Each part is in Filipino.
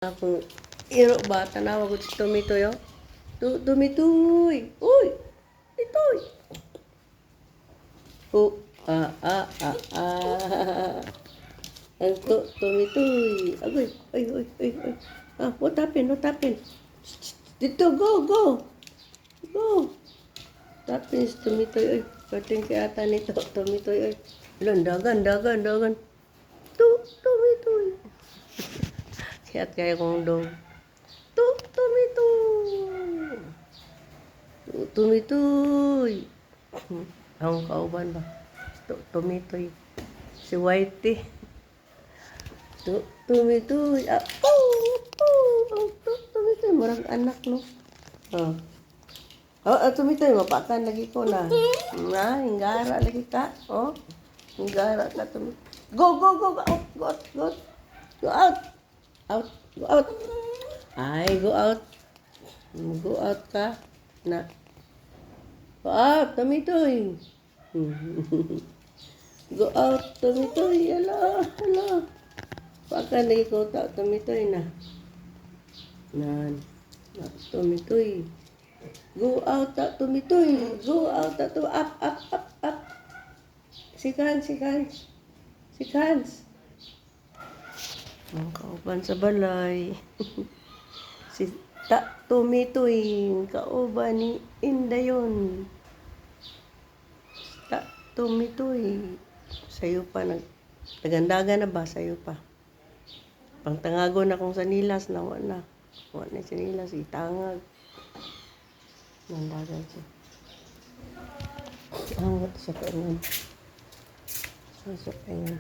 Akong iro ba tanawa ko si Tumitoy oh. Tumitoy. Uy. Itoy. Oh, Ang Tumitoy. Agoy. Ay. What happened? What happened? Dito, go. Go. What happened si Tumitoy? Ay, pating kay ata nito. Tumitoy. Ay. Dagan. Tumitoy. Sihat kayo kong dog. Tumitoy. Ang kauban ba? Tumitoy. Si Whitey. Tumitoy. Tumitoy. Marang anak, no? Tumitoy. Mapakan lagi ko na. Hinggara lagi ka. Hinggara ka, Tumitoy. Go. Go out. Ay, go out. Go out ka. Na. Go out, Tumitoy. Go out, Tumitoy. Hala. Pakan lagi ko ta, Tumitoy na. Tumitoy. Go out, ta, Tumitoy. Go out, ta, up. Sikans. Ang kauban sa balay. Si Tumitoy, kauban ni Indayon. Tumitoy. Sayo pa, nagandaga na ba? Sayo pa. Pangtangago na kung sanilas, nawa na sanilas, itangag. Nandagan siya. Angat siya kaingan. Sasapaingan.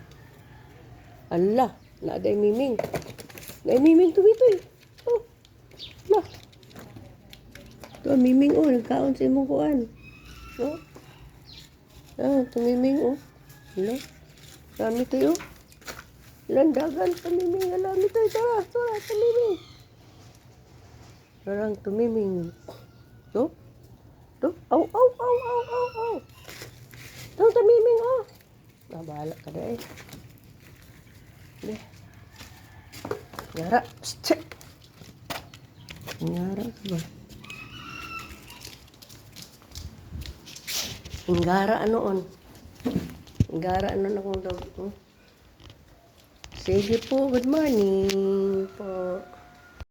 Allah! Naaday miming. Tumitoy. Oh. Lah. Ito miming nagkaon sa imong kuan. Tumiming Hala. Dami to Landagan tumiming. Alami to. Tara, tumiming. Parang tumiming. To. Aw. Ito tumiming Bahala ka na Ngara. Ngara ka ba? Hinggara akong dog. Sige po, good morning po.